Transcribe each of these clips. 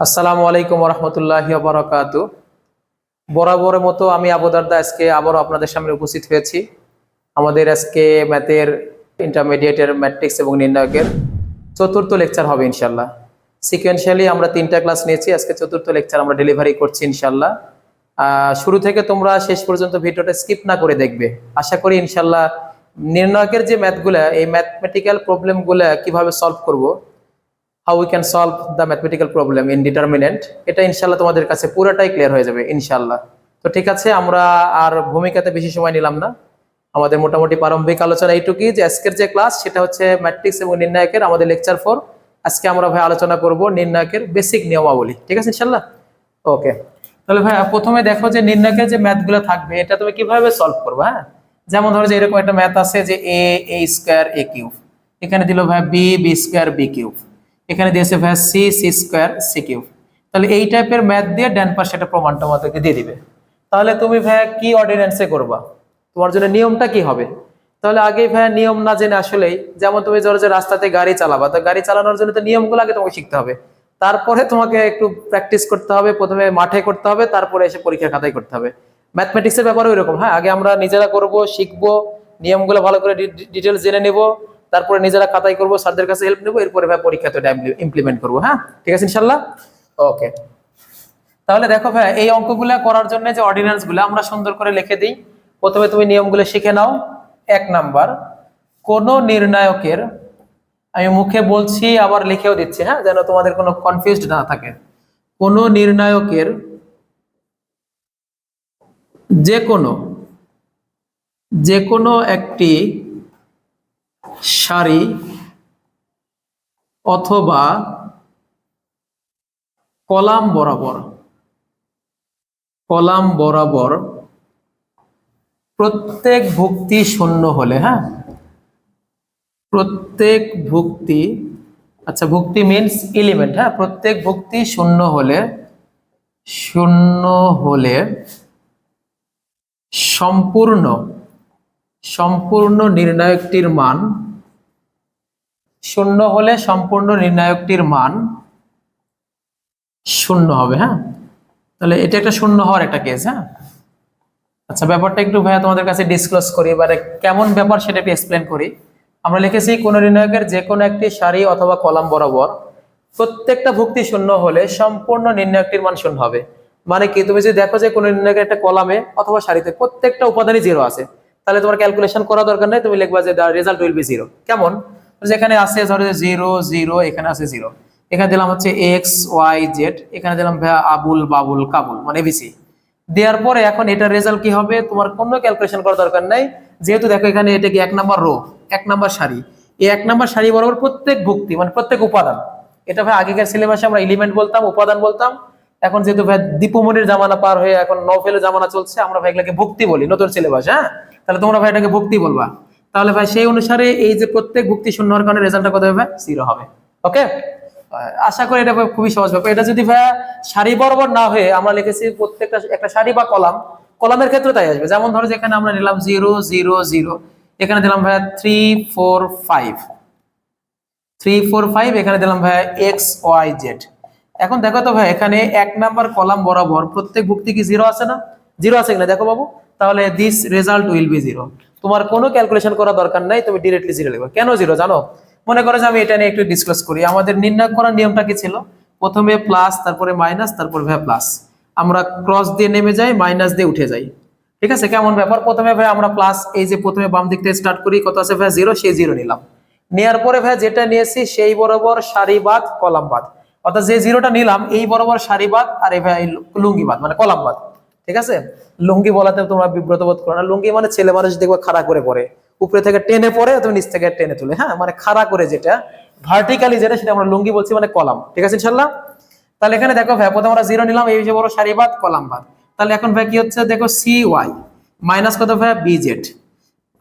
আসসালামু আলাইকুম রহমতুল্লাহি বারাকাতু। বরাবরের মতো আমি আবু দারদা আজকে আবারও আপনাদের সামনে উপস্থিত হয়েছি। আমাদের আজকে ম্যাথের ইন্টারমিডিয়েটের ম্যাট্রিক্স এবং নির্ণায়কের চতুর্থ লেকচার হবে ইনশাল্লাহ। সিকোয়েন্সিয়ালি আমরা 3টা ক্লাস নিয়েছি, আজকে চতুর্থ লেকচার আমরা ডেলিভারি করছি ইনশাল্লাহ। শুরু থেকে তোমরা শেষ পর্যন্ত ভিডিওটা স্কিপ না করে দেখবে। আশা করি ইনশাল্লাহ নির্ণায়কের যে ম্যাথগুলো, এই ম্যাথমেটিক্যাল প্রবলেমগুলো কিভাবে সলভ করব, how we can solve the mathematical problem in determinant, এটা ইনশাল্লাহ তোমাদের কাছে পুরোটাই ক্লিয়ার হয়ে যাবে ইনশাল্লাহ। তো ঠিক আছে, আমরা আর ভূমিকাতে বেশি সময় নিলাম না। আমাদের মোটামুটি প্রারম্ভিক আলোচনা এইটুকুই যে আজকের যে ক্লাস সেটা হচ্ছে ম্যাট্রিক্স এবং নির্ণায়কের আমাদের লেকচার 4। আজকে আমরা ভাই আলোচনা করব নির্ণায়কের বেসিক নিয়মাবলী। ঠিক আছে ইনশাল্লাহ, ওকে। তাহলে ভাই প্রথমে দেখো যে নির্ণায়কের যে ম্যাথগুলো থাকবে এটা তুমি কিভাবে সলভ করবে। হ্যাঁ, যেমন ধরো যে এরকম একটা ম্যাথ আছে যে এ স্কোয়ার এ কিউব, এখানে দিল ভাই বি স্কোয়ার বি কিউব, এখানে দিয়েছে ভাই সি স্কোয়ার সি কিউব। তাহলে এই টাইপের ম্যাথ দিয়ে ডান পাশে একটা প্রমাণটা আমাদেরকে দিয়ে দিবে। তাহলে তুমি ভাই কি অর্ডিন্যান্সে করবা, তোমার জন্য নিয়মটা কি হবে? তাহলে আগে ভাই নিয়ম না জেনে আসলেই, যেমন তুমি ধরো যে রাস্তাতে গাড়ি চালাবা, তো গাড়ি চালানোর জন্য তো নিয়মগুলো আগে তোমাকে শিখতে হবে, তারপরে তোমাকে একটু প্র্যাকটিস করতে হবে, প্রথমে মাঠে করতে হবে, তারপরে এসে পরীক্ষার খাতায় করতে হবে। ম্যাথমেটিক্সের ব্যাপারও এরকম। হ্যাঁ, আগে আমরা নিজেরা করব, শিখবো, নিয়মগুলো ভালো করে ডিটেলস জেনে নেব, তারপরে নিজেরা খাতায় করবো, স্যারদের কাছে হেল্প নেবো, এরপরে ভাই পরীক্ষাতে এটা ইমপ্লিমেন্ট করবো। হ্যাঁ ঠিক আছে ইনশাল্লাহ, ওকে। তাহলে দেখো ভাই এই অঙ্কগুলো করার জন্য যে অর্ডিন্যান্স গুলো আমরা সুন্দর করে লিখে দিই। প্রথমে তুমি নিয়মগুলো শিখে নাও। 1 নাম্বার, কোন নির্ণায়কের, আমি মুখে বলছি আবার লিখেও দিচ্ছি, হ্যাঁ, যেন তোমাদের কোনো কনফিউজড না থাকে। কোন নির্ণায়কের যে কোনো একটি সারি অথবা কলাম বরাবর প্রত্যেক ভুক্তি শূন্য হলে, হ্যাঁ, প্রত্যেক ভুক্তি, আচ্ছা ভুক্তি মিন্স এলিমেন্ট, হ্যাঁ, প্রত্যেক ভুক্তি শূন্য হলে সম্পূর্ণ নির্ণায়কটির মান, শূন্য হলে সম্পূর্ণ নির্ণায়কটির মান শূন্য হবে। হ্যাঁ, তাহলে এটা একটা শূন্য হওয়ার একটা কেস। হ্যাঁ, আচ্ছা ব্যাপারটা একটু ভাইয়া তোমাদের কাছে ডিসক্লোজ করি, এবারে কেমন ব্যাপার সেটা একটু এক্সপ্লেন করি। আমরা লিখেছি কোন নির্ণায়কের যে কোনো একটি সারি অথবা কলাম বরাবর প্রত্যেকটা ভুক্তি শূন্য হলে সম্পূর্ণ নির্ণায়কটির মান শূন্য হবে। মানে কি, তুমি যদি দেখো যে কোন নির্ণায়কের একটা কলামে অথবা সারিতে প্রত্যেকটা উপাদানই জিরো আছে, তাহলে তোমার ক্যালকুলেশন করা দরকার নেই, তুমি লিখবা যে দা রেজাল্ট উইল বি জিরো। কেমন, যেখানে আছে ধরো যে 0 0, এখানে আছে 0, এখানে দিলাম হচ্ছে এক্স ওয়াই জেড, এখানে দিলাম ভাইয়া আবুল বাবুল কাবুল, মানে এবিসি দেওয়ার পরে এখন এটা রেজাল্ট কি হবে তোমার কোনো ক্যালকুলেশন করার দরকার নাই। যেহেতু দেখো এখানে এটা কি 1 নাম্বার রো, 1 নাম্বার সারি, এই 1 নাম্বার সারি বরাবর প্রত্যেক ভুক্তি মানে প্রত্যেক উপাদান, এটা ভাই আগেকার সিলেবাসে আমরা এলিমেন্ট বলতাম, উপাদান বলতাম। এখন যেহেতু ভাই দীপুমনির জামানা পার হয়ে এখন নওফেলের জামানা চলছে, আমরা ভাই এগুলোকে ভুক্তি বলি, নতুন সিলেবাস। হ্যাঁ, তাহলে তোমরা ভাই এটাকে ভুক্তি বলবা। তাহলে ভাই সেই অনুসারে এই যে প্রত্যেক ভুক্তি শূন্য হওয়ার কারণে রেজাল্টটা কত হবে, 0 হবে। ওকে, আশা করি এটা খুবই সহজ ব্যাপার। এটা যদি ভাইয়া সারি বরাবর না হয়ে আমরা লিখেছি প্রত্যেকটা একটা সারি বা কলামের ক্ষেত্রে তাই আসবে। যেমন ধরো যেখানে আমরা নিলাম 0 0 0, এখানে দিলাম ভাইয়া 3 4 5, এখানে দিলাম ভাইয়া এক্স ওয়াই জেড। এখন দেখো তো ভাই এখানে 1 নাম্বার কলাম বরাবর প্রত্যেক ভুক্তি কি 0 আছে না, 0 আছে কিনা দেখো বাবু। তাহলে দিস রেজাল্ট উইল বি 0। তোমার কোনো ক্যালকুলেশন করা দরকার নাই, তুমি ডিরেক্টলি 0 লিখবে। কেন 0 জানো? মনে করো যে আমি এটা নিয়ে একটু ডিসকাস করি। আমাদের নির্ণয় করার নিয়মটা কি ছিল? প্রথমে প্লাস, তারপরে মাইনাস, তারপরে ভাই প্লাস, আমরা ক্রস দিয়ে নেমে যাই, মাইনাস দিয়ে উঠে যাই। ঠিক আছে, কেমন ব্যাপার? প্রথমে ভাই আমরা প্লাস, এই যে প্রথমে বাম দিক থেকে স্টার্ট করি, কত আছে ভাই 0, সেই 0 নিলাম। নেয়ার পরে ভাই যেটা নিয়েছি সেই বরাবর সারি বাদ কলাম বাদ, অর্থাৎ যে 0টা নিলাম এই বরাবর সারি বাদ আর এই ভাই লুঙ্গি বাদ মানে কলাম বাদ। ঠিক আছে, লুঙ্গি বলাতে তোমরা বিব্রত বোধ করো না। লুঙ্গি মানে ছেলে মানুষ দেখবে খাড়া করে পরে, উপরে থেকে টেনে পরে, তুমি নিচ থেকে টেনে তুলে, হ্যাঁ, মানে খাড়া করে যেটা ভার্টিক্যালি যেটা, সেটা আমরা লুঙ্গি বলছি, মানে কলাম। ঠিক আছে ইনশাআল্লাহ। তাহলে এখানে দেখো ভাই প্রথমে আমরা 0 নিলাম, এই যে বড় সারি বাদ কলাম বাদ। তাহলে এখন ভাই কি হচ্ছে দেখো, সি ওয়াই মাইনাস কত ভাই বি জেড।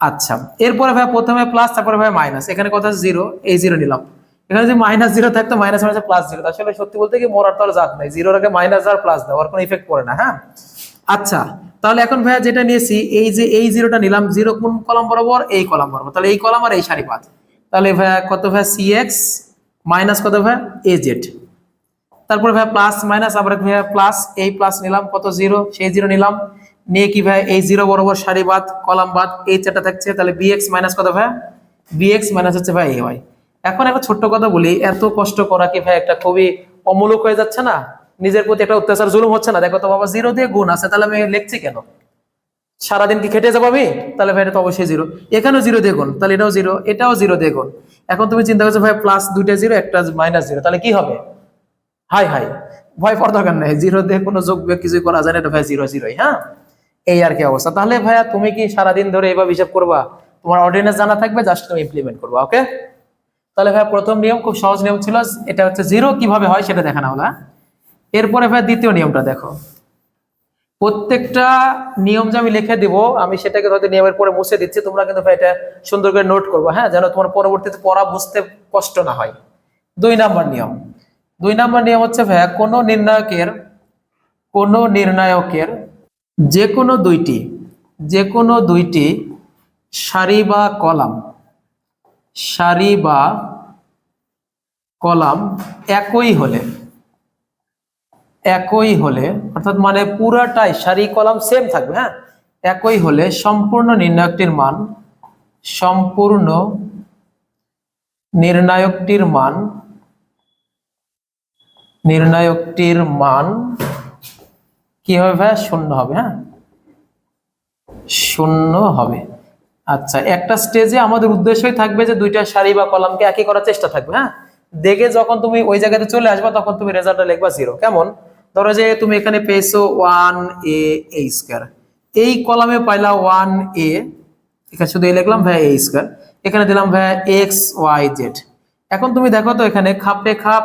আচ্ছা, এরপরে ভাই প্রথমে প্লাস, তারপরে ভাই মাইনাস, এখানে কত আছে 0, এই 0 নিলাম। এখানে যদি মাইনাস 0 থাকতো, মাইনাস মাইনাস প্লাস 0, আসলে সত্যি বলতে কি মরার তো আর জাত নাই, 0 আগে মাইনাস আর প্লাস দাও, আর কোনো ইফেক্ট পড়ে না। হ্যাঁ, আচ্ছা, তাহলে এখন ভাইয়া যেটা নিয়েছি এই যে এই 0টা নিলাম, 0 কোন কলাম বরাবর, এই কলাম বরাবর, তাহলে এই কলাম আর এই সারি বাদ। তাহলে ভাইয়া কত ভাই সি এক্স মাইনাস কত ভাই এ জেড। তারপরে ভাই প্লাস মাইনাস, আবার ভাই প্লাস, এই প্লাস নিলাম কত 0, সেই 0 নিলাম, নিয়ে কি ভাই এই 0 বরাবর সারি বাদ কলাম বাদ এই চারটা থাকছে, তাহলে বিএক্স মাইনাস কত ভাই, বিএক্স মাইনাস হচ্ছে ভাই এ ওয়াই। এখন একটা ছোট্ট কথা বলি, এত কষ্ট করা কি ভাই একটা খুবই অমূলক হয়ে যাচ্ছে না? নিজের প্রতি একটা অত্যাচার জুলুম হচ্ছে না? দেখো তো বাবা 0 দিয়ে গুণ আছে, তাহলে আমি লিখছি কেন? সারাদিন কি খেটে যাবো আমি? তাহলে ভাই এটা তো অবশ্যই 0। এখানেও 0 দিয়ে গুণ, তাহলে এটাও 0, এটাও 0 দিয়ে গুণ। এখন তুমি চিন্তা করছো ভাই প্লাস দুইটা 0 একটা মাইনাস 0, তাহলে কি হবে? হাই হাই, ভয় পাওয়ার দরকার নেই, 0 দিয়ে কোনো যোগ বিয়োগ কিছুই করা যায় না, এটা ভাই 0 0ই। হ্যাঁ, এই আর কি অবস্থা। তাহলে ভাইয়া তুমি কি সারাদিন ধরে এভাবে হিসাব করবা? তোমার অর্ডিনেন্স জানা থাকবে, জাস্ট তুমি ইমপ্লিমেন্ট করবা। ওকে, তাহলে ভাই প্রথম নিয়ম খুব সহজ নিয়ম ছিল, এটা হচ্ছে 0 কিভাবে হয় সেটা দেখানো হলো। এরপরে ভাই দ্বিতীয় নিয়মটা দেখো। প্রত্যেকটা নিয়ম যে আমি লিখে দিব, আমি সেটাকে হয়তো নিয়মের পরে মুছে দিচ্ছি, তোমরা কিন্তু ভাই এটা সুন্দর করে নোট করবো, হ্যাঁ, যেন তোমার পরবর্তীতে পড়া বুঝতে কষ্ট না হয়। 2 নাম্বার নিয়ম, 2 নাম্বার নিয়ম হচ্ছে ভাইয়া কোনো নির্ণায়কের যে কোনো দুইটি সারি বা কলাম একই হলে অর্থাৎ মানে পুরাটাই সারি কলাম সেম থাকবে, হ্যাঁ, একই হলে সম্পূর্ণ নির্ণায়কটির মান কি হবে ভাই? 0 হবে। হ্যাঁ, 0 হবে। আচ্ছা, একটা স্টেজে আমাদের উদ্দেশ্যই থাকবে যে দুইটা সারি বা কলামকে একই করার চেষ্টা থাকবে। হ্যাঁ, দেখে যখন তুমি ওই জায়গাতে চলে আসবা তখন তুমি রেজাল্টটা লিখবা 0। কেমন? ধরো যে তুমি এখানে পেয়েছো 1a স্কয়ার, এই কলামে পাইলা 1a, এখানে শুধু লিখলাম ভাই a স্কয়ার, এখানে দিলাম ভাই xyz। এখন তুমি দেখো তো এখানে খাপে খাপ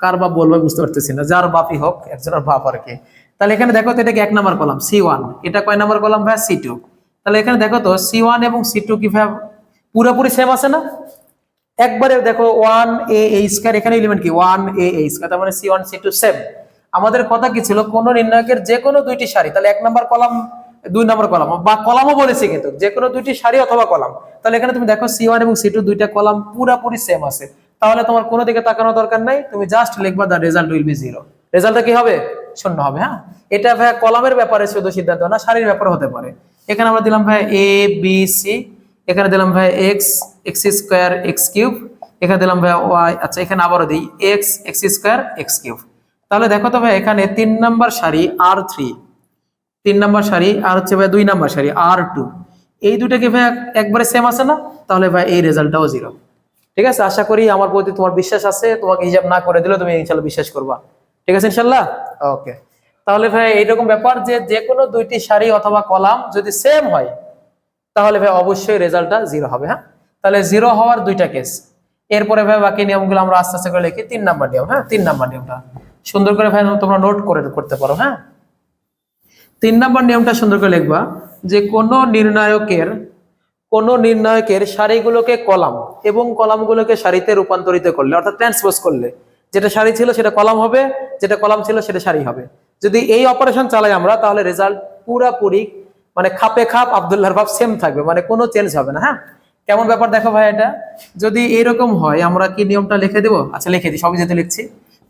কার বাপ বলবো বুঝতে পারতেছি না, যার বাপই হোক, একজনের বাপ আর কি। তাহলে এখানে দেখো তো এটা কি 1 নাম্বার কলাম C1, এটা কয় নাম্বার কলাম ভাই? C2। তাহলে এখানে দেখো তো C1 এবং C2 কি ভাই পুরোপুরি সেম আছে না? একবারে দেখো 1a স্কয়ার, এখানে এলিমেন্ট কি 1a স্কয়ার, তার মানে C1 C2 সেম। আমাদের কথা কি ছিল? কোন নির্ণায়কের যে কোনো দুইটি সারি, তাহলে 1 নাম্বার কলাম 2 নাম্বার কলাম বা কলামও বলেছি, কিন্তু যে কোনো দুইটি সারি অথবা কলাম। তাহলে এখানে তুমি দেখো C1 এবং C2 দুইটা কলাম পুরোপুরি সেম আছে, তাহলে তোমার কোনো দিকে তাকানোর দরকার নাই, তুমি জাস্ট লিখবা দা রেজাল্ট উইল বি 0। রেজাল্টটা কি হবে? 0 হবে। হ্যাঁ, এটা ভাই কলামের ব্যাপারে শুধু সিদ্ধান্ত না, সারির ব্যাপারে হতে পারে। এখানে আমরা দিলাম ভাই a b c, এখানে দিলাম ভাই x স্কয়ার x কিউব, এখানে দিলাম ভাই y, আচ্ছা এখানে আবারও দিই x স্কয়ার x কিউব। তাহলে দেখো তো ভাই এখানে 3 নাম্বার সারি R3, 3 নাম্বার সারি আর হচ্ছে ভাই 2 নাম্বার সারি R2, এই দুটাকে ভাই একবারে সেম আছে না? তাহলে ভাই এই রেজাল্টটাও 0। ঠিক আছে, আশা করি আমার প্রতি তোমার বিশ্বাস আছে, তোমাকে হিসাব না করে দিলে তুমি ইনশাআল্লাহ বিশ্বাস করবা। ঠিক আছে ইনশাআল্লাহ? ওকে, তাহলে ভাই এইরকম ব্যাপার যে কোনো দুইটি সারি অথবা কলাম যদি সেম হয় তাহলে ভাই অবশ্যই রেজাল্টটা 0 হবে। হ্যাঁ, তাহলে 0 হওয়ার দুইটা কেস। এরপরে ভাই বাকি নিয়মগুলো আমরা আস্তে আস্তে করে লিখি। 3 নাম্বার নিয়ম, হ্যাঁ, 3 নাম্বার নিয়মটা সুন্দর করে ভাই তোমরা নোট করে করতে পারো। হ্যাঁ, 3 নাম্বার নিয়মটা সুন্দর করে লিখবা যে কোন নির্ণায়কের সারিগুলোকে কলাম এবং কলামগুলোকে সারিতে রূপান্তরিত করলে, অর্থাৎ ট্রান্সপোজ করলে, যেটা সারি ছিল সেটা কলাম হবে, যেটা কলাম ছিল সেটা সারি হবে। যদি এই অপারেশন চালাই আমরা, তাহলে রেজাল্ট পুরাপুরি মানে খাপে খাপ আব্দুল্লাহর বাপ সেম থাকবে, মানে কোনো চেঞ্জ হবে না। হ্যাঁ, কেমন ব্যাপার দেখো ভাই, এটা যদি এরকম হয় আমরা কি নিয়মটা লিখে দেব? আচ্ছা লিখে দিই, সবই যেতে লিখছি।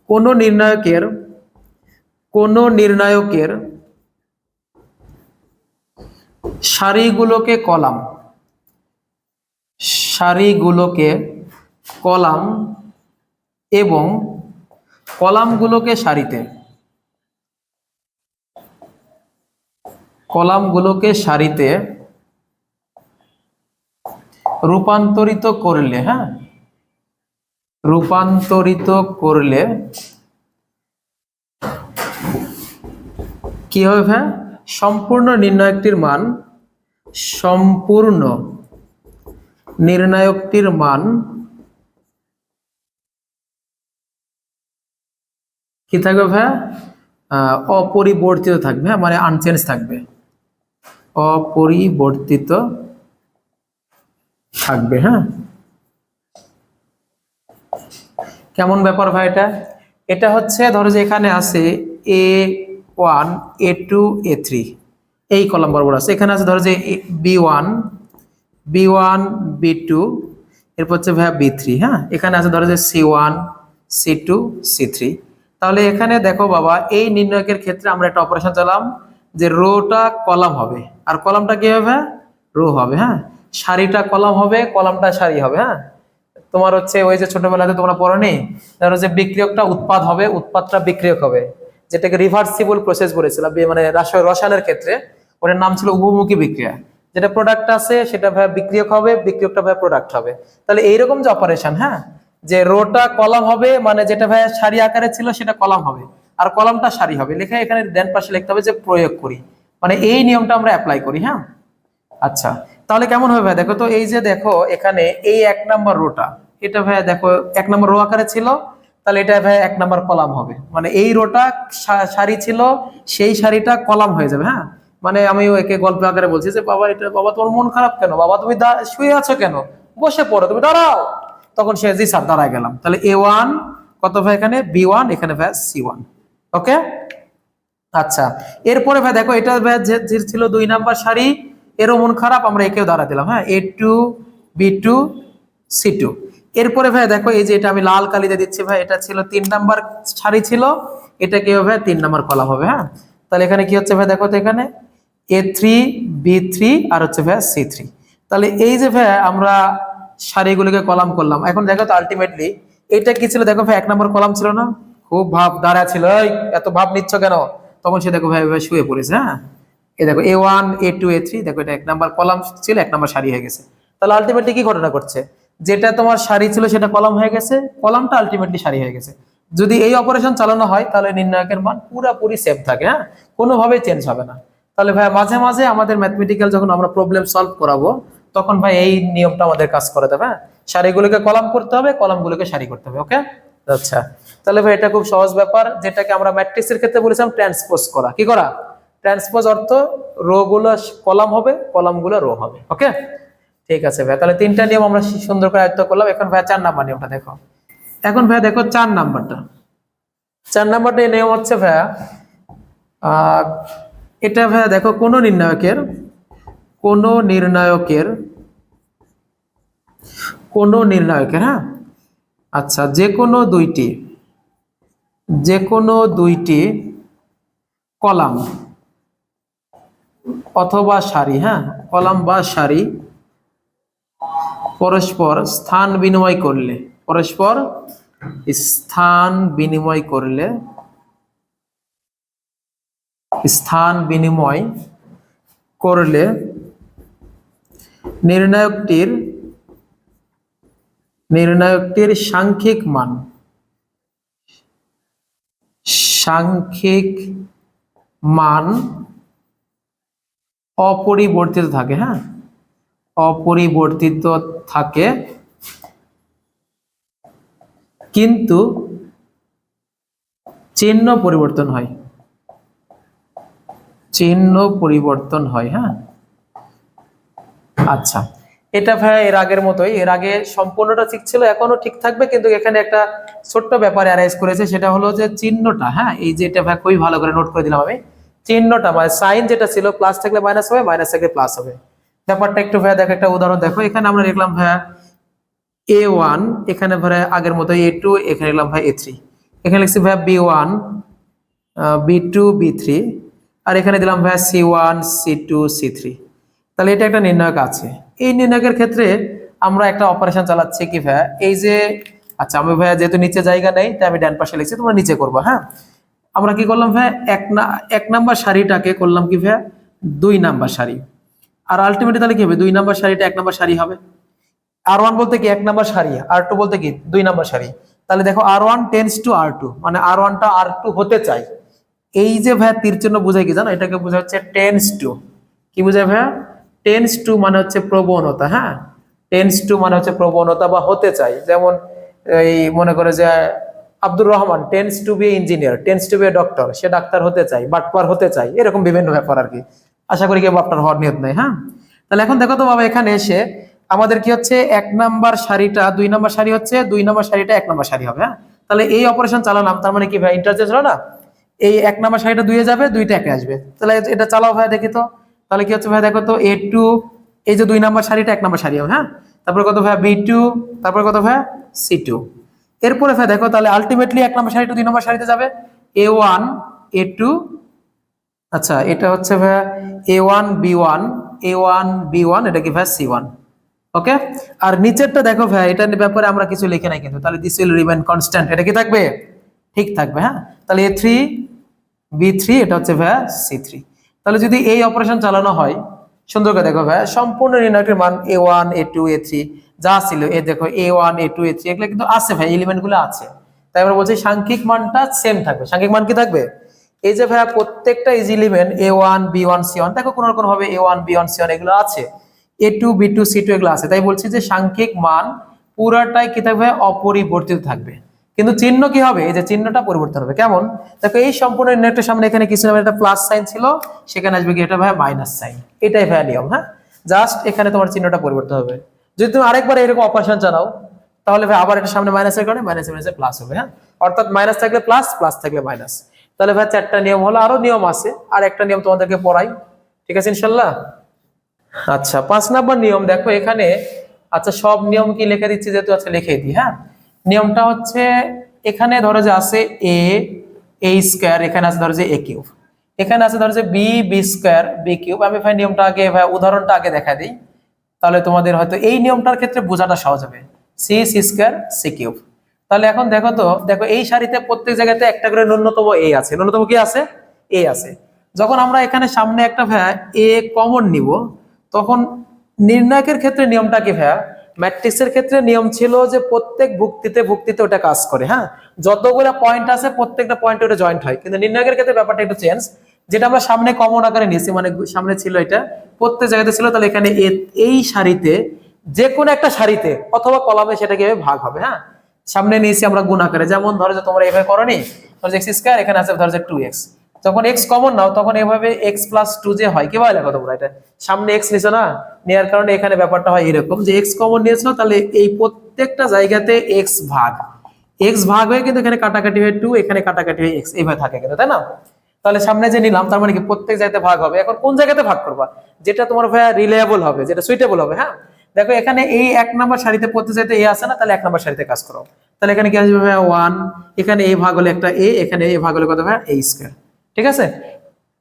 কোন নির্ণায়কের সারিগুলোকে কলাম এবং কলামগুলোকে সারিতে রূপান্তরিত করলে, হ্যাঁ, কি হবে ভাই? সম্পূর্ণ নির্ণায়কটির মান কি থাকবে ভাই? অপরিবর্তিত থাকবে। হ্যাঁ, মানে আনচেঞ্জ থাকবে, অপরিবর্তিত থাকবে। হ্যাঁ, কেমন ব্যাপার ভাই এটা হচ্ছে ধরো যে এখানে আছে A1 A2 A3, এই কলাম বরাবর আছে। এখানে আছে ধরো যে B1 B2, এরপর হচ্ছে ভাই B3। হ্যাঁ, এখানে আছে ধরো যে C1 C2 C3। তাহলে এখানে দেখো বাবা, এই নির্ণয়কের ক্ষেত্রে আমরা একটা অপারেশন চালাম যে রোটা কলাম হবে আর কলামটা কি হবে, রো হবে। হ্যাঁ, সারিটা কলাম হবে, কলামটা সারি হবে। হ্যাঁ, তোমার হচ্ছে ওই যে ছোটবেলাতে তোমরা পড়োনি, ধরো যে বিক্রিয়কটা উৎপাদ হবে, উৎপাদটা বিক্রিয়ক হবে, যেটাকে রিভার্সিবল প্রসেস বলেছিলাম, মানে রসায়নের ক্ষেত্রে ওটার নাম ছিল উভমুখী বিক্রিয়া। যেটা প্রোডাক্ট আছে সেটা ভাই বিক্রিয়ক হবে, বিক্রিয়কটা ভাই প্রোডাক্ট হবে। তাহলে এইরকম যে অপারেশন, হ্যাঁ, যে রোটা কলাম হবে মানে যেটা ভাই সারি আকারে ছিল সেটা কলাম হবে আর কলামটা সারি হবে, লেখা এখানে ডান পাশে লিখতে হবে যে প্রয়োগ করি, মানে এই নিয়মটা আমরা অ্যাপ্লাই করি। হ্যাঁ, আচ্ছা, তাহলে কেমন হবে ভাই দেখো তো, এই যে দেখো এখানে এই 1 নম্বর রোটা, এটা ভাই দেখো 1 নম্বর রো আকারে ছিল, তাহলে এটা ভাই 1 নম্বর কলাম হবে, মানে এই রোটা সারি ছিল, সেই সারিটা কলাম হয়ে যাবে। হ্যাঁ, মানে আমি একে গল্প আকারে বলছি যে বাবা, এটা বাবা তোমার মন খারাপ কেন, বাবা তুমি শুয়ে আছো কেন, বসে পড়ো, তুমি দাঁড়াও। তখন সে জি স্যার দাঁড়ায় গেলাম, তাহলে A1 কত ভাই এখানে B1, এখানে ভাই C1। ওকে, আচ্ছা, এরপরে ভাই দেখো এটা ভাই যে ছিল 2 নম্বর সারি, এরও মন খারাপ, আমরা একেও দাঁড়া দিলাম। হ্যাঁ, A2 B2 C2। এরপরে ভাই দেখো এই যে এটা আমি লাল কালিতে দিচ্ছি ভাই, এটা ছিল 3 নম্বর সারি ছিল, এটা কি হবে 3 নম্বর কলাম হবে। হ্যাঁ, তাহলে এখানে কি হচ্ছে ভাই দেখো তো, এখানে A3 B3 আর হচ্ছে ভাই C3। তাহলে এই যে ভাই আমরা সারিগুলোকে কলাম করলাম, এখন দেখো তো আলটিমেটলি এটা কি ছিল, দেখো ভাই 1 নম্বর কলাম ছিল না, খুব ভাব দাঁড়া ছিল, এই এত ভাব নিচ্ছ কেন, তখন সে দেখো ভাই ভাই শুয়ে পড়েছে। হ্যাঁ, এই দেখো A1 A2 A3, দেখো এটা 1 নম্বর কলাম ছিল, 1 নম্বর সারি হয়ে গেছে। তাহলে আলটিমেটলি কি ঘটনা করছে, যেটা তোমার সারি ছিল সেটা কলাম হয়ে গেছে, কলামটা আলটিমেটলি সারি হয়ে গেছে। যদি এই অপারেশন চালানো হয় তাহলে নির্ণায়কের মান পুরোপুরি সেম থাকে। হ্যাঁ, কোনোভাবেই চেঞ্জ হবে না। তাহলে ভাই মাঝে মাঝে আমাদের ম্যাথমেটিক্যাল যখন আমরা প্রবলেম সলভ করাবো, তখন ভাই এই নিয়মটা আমাদের কাজ করে দেবে। হ্যাঁ, সারিগুলোকে কলাম করতে হবে, কলামগুলোকে সারি করতে হবে। ওকে, আচ্ছা, তাহলে ভাই এটা খুব সহজ ব্যাপার, যেটাকে আমরা ম্যাট্রিক্সের ক্ষেত্রে বলেছিলাম ট্রান্সপোজ করা। কি করা, ট্রান্সপোজ অর্থ রো গুলো কলাম হবে, কলাম গুলো রো হবে। ওকে, ঠিক আছে ভাই, তাহলে 3টা নিয়ম আমরা সুন্দর করে আয়ত্ত করলাম। এখন ভাই 4 নম্বর নিয়মটা দেখো। এখন ভাই দেখো 4 নম্বরটা, 4 নম্বরটা নিয়ম হচ্ছে ভাইয়া, এটা ভাইয়া দেখো কোন নির্ণায়কের, হ্যাঁ, আচ্ছা, যে কোনো দুইটি কলাম অথবা সারি, হ্যাঁ, কলাম বা সারি পরস্পর স্থান বিনিময় করলে নির্ণায়কটির সাংখ্যিক মান অপরিবর্তিত থাকে। হ্যাঁ, অপরিবর্তিত থাকে, কিন্তু চিহ্ন পরিবর্তন হয়। হ্যাঁ, আচ্ছা, এটা ভাই এর আগের মতোই, এর আগে সম্পূর্ণটা ঠিক ছিল, এখনো ঠিক থাকবে, কিন্তু এখানে একটা ছোট্ট ব্যাপার অ্যারাইজ করেছে, সেটা হলো যে চিহ্নটা। হ্যাঁ, এই যে এটা ভাই খুবই ভালো করে নোট করে দিলাম আমি, চিহ্নটা মানে সাইন যেটা ছিল প্লাস থাকলে মাইনাস হবে, মাইনাস থাকলে প্লাস হবে। ব্যাপারটা একটু ভাইয়া দেখো, একটা উদাহরণ দেখো, এখানে আমরা লিখলাম ভাইয়া A1, এখানে ভাইয়া আগের মতো A2, এখানে লিখলাম ভাই A3, এখানে লিখছি ভাইয়া B1 B2 B3, আর এখানে দিলাম ভাইয়া C1 C2 C3। তাহলে এটা একটা নির্ণায়ক আছে। এই নির্ণায়কের ক্ষেত্রে আমরা একটা অপারেশন চালাচ্ছি কি ভাইয়া, এই যে, আচ্ছা আমি ভাইয়া যেহেতু নিচে জায়গা নেই তাই আমি ডান পাশে লিখছি, তোমরা নিচে করবা। হ্যাঁ, আমরা কি করলাম ভাইয়া, 1 নম্বর সারিটাকে করলাম কি ভাইয়া 2 নম্বর সারি, আর আলটিমেটলি তাহলে কি হবে, 2 নম্বর সারিটা 1 নম্বর সারি হবে। R1 বলতে কি 1 নম্বর সারি, R2 বলতে কি 2 নম্বর সারি। তাহলে দেখো R1 টেন্ডস টু R2, মানে R1 টা R2 হতে চাই। এই যে ভাইয়া তীর চিহ্ন বোঝায় কি জানো, এটাকে বোঝা হচ্ছে টেন্ডস টু। কি বোঝায় ভাইয়া, টেন্ডস টু মানে হচ্ছে প্রবণতা। হ্যাঁ, টেন্ডস টু মানে হচ্ছে প্রবণতা বা হতে চাই। যেমন এই মনে করে যে Abdur Rahman tends to be engineer, tends to be doctor, সে ডাক্তার হতে চাই, বাটপার হতে চাই, এরকম বিভিন্ন ব্যাপার আর কি। আশা করি কেউ বাটপার হওয়ার নিয়ত নাই। হ্যাঁ, তাহলে এখন দেখো তো বাবা, এখানে এসে আমাদের কি হচ্ছে, 1 নম্বর সারিটা 2 নম্বর সারি হচ্ছে, 2 নম্বর সারিটা 1 নম্বর সারি হবে। হ্যাঁ, তাহলে এই অপারেশন চালালাম, তার মানে কি ভাই ইন্টারচেঞ্জ হলো না, এই 1 নম্বর সারিটা 2 এ যাবে, 2টা 1 এ আসবে। তাহলে এটা চালাও ভাই দেখি তো, তাহলে কি হচ্ছে ভাই দেখো তো, A2, এই যে 2 নম্বর সারিটা 1 নম্বর সারি হবে। হ্যাঁ, তারপরে কত ভাই B2, তারপরে কত ভাই C2, এরপরে ভাই দেখো তাহলে আলটিমেটলি 1 নম্বর সারি টু 2 নম্বর সারিতে যাবে a1 a2, আচ্ছা এটা হচ্ছে ভাই a1 b1 a1 b1, এটা কি ভাই c1। ওকে, আর নিচেরটা দেখো ভাই এটার ব্যাপারে আমরা কিছু লিখে নাই কিন্তু, তাহলে দিস উইল রিমেইন কনস্ট্যান্ট, এটা কি থাকবে, ঠিক থাকবে। হ্যাঁ, তাহলে a3 b3, এটা হচ্ছে ভাই c3। তাহলে যদি এই অপারেশন চালানো হয়, সুন্দর করে দেখো ভাই সম্পূর্ণ নির্ণায়কের মান a1 a2 a3 যা ছিল, এই দেখো a1 a2 a3 এগুলো কিন্তু আছে ভাই, এলিমেন্ট গুলো আছে। তাই আমরা বলছি সাংখ্যিক মানটা সেম থাকবে। সাংখ্যিক মান কি থাকবে, এই যে ভাই প্রত্যেকটা is element a1 b1 c1, দেখো কোনো না কোনো ভাবে a1 b1 c1 এগুলো আছে, a2 b2 c2 এগুলো আছে। তাই বলছি যে সাংখ্যিক মান পুরাটাই কি থাকবে, অপরিবর্তিত থাকবে। কিন্তু চিহ্ন কি হবে, এই যে চিহ্নটা পরিবর্তন হবে। কেমন, দেখো এই সম্পূর্ণ নির্ণয়কের সামনে এখানে কিছু না একটা প্লাস সাইন ছিল, সেখানে আসবে কি এটা ভাই মাইনাস সাইন, এটাই ভাই নিয়ম। হ্যাঁ, জাস্ট এখানে তোমার চিহ্নটা পরিবর্তন হবে। যদি তুমি আরেকবার এরকম অপারেশন চালাও, তাহলে ভাই আবার এটা সামনে মাইনাসের কারণে মাইনাসে মাইনাসে প্লাস হবে। হ্যাঁ, অর্থাৎ মাইনাস থাকলে প্লাস, প্লাস থাকলে মাইনাস। তাহলে ভাই 4টা নিয়ম হলো, আরো নিয়ম আছে, আর একটা নিয়ম তোমাদেরকে পড়াই, ঠিক আছে ইনশাল্লাহ। আচ্ছা 5 নাম্বার নিয়ম দেখো এখানে, আচ্ছা সব নিয়ম কি লিখে দিচ্ছি যেহেতু, আচ্ছা লিখে দিই। হ্যাঁ, নিয়মটা হচ্ছে এখানে ধরো যে আছে a স্কয়ার, এখানে আছে ধরো যে a কিউব, এখানে আছে ধরো যে b স্কয়ার b কিউব। আমি ভাই নিয়মটা আগে ভাই উদাহরণটা আগে দেখা দিই, তাহলে তোমাদের হয়তো এই নিয়মটার ক্ষেত্রে বোঝাটা সহজ হবে। c square c cube. তাহলে এখন দেখো তো, দেখো এই সারিতে প্রত্যেক জায়গাতে একটা করে ন্যূনতম a আছে, ন্যূনতম কি আছে, a আছে। যখন আমরা এখানে সামনে একটা ভাইয়া a কমন নিব, তখন নির্ণায়কের ক্ষেত্রে নিয়মটা কি ভাইয়া, ম্যাট্রিক্সের ক্ষেত্রে নিয়ম ছিল যে প্রত্যেক ভুক্তিতে ওটা কাজ করে। হ্যাঁ, যতগুলো পয়েন্ট আছে প্রত্যেকটা পয়েন্টে ওটা জয়েন্ট হয়। কিন্তু নির্ণায়কের ক্ষেত্রে ব্যাপারটা একটু চেঞ্জ, যেটা আমরা সামনে কমন আকারে নিয়েছি, মানে সামনে ছিল এটা প্রত্যেক জায়গাতে ছিল, তাহলে এখানে এই সারিতে যে কোনো একটা সারিতে অথবা কলামে সেটা কিভাবে ভাগ হবে। হ্যাঁ, সামনে নিয়েছি আমরা গুণ আকারে, যেমন ধরো যে তোমরা এইভাবে করনি, ধরো এক্স স্কয়ার, এখানে আছে ধরো যে 2x, যখন x কমন নাও তখন এভাবে x + 2 যে হয়, কিভাবে লেখো তোমরা, এটা সামনে x নিছো না, নেওয়ার কারণে এখানে ব্যাপারটা হয় এরকম যে x কমন নিয়েছো, তাহলে এই প্রত্যেকটা জায়গাতে x ভাগ হয়ে কিন্তু এখানে কাটাকাটি হয়ে 2, এখানে কাটাকাটি হয়ে x, এইভাবে থাকে কিন্তু, তাই না। তাহলে সামনে যে নিলাম তার মানে কি প্রত্যেক জায়গাতে ভাগ হবে। এখন কোন জায়গাতে ভাগ করবা, যেটা তোমার ভাইয়া রিলায়েবল হবে, যেটা সুইটেবল হবে। হ্যাঁ, দেখো এখানে এই 1 নম্বর সারিতে প্রত্যেক জায়গাতে a আছে না, তাহলে 1 নম্বর সারিতে কাজ করো। তাহলে এখানে কি আসবে ভাইয়া 1, এখানে a ভাগ হলে একটা a, এখানে a ভাগ হলে কত ভাইয়া a স্কয়ার, ঠিক আছে।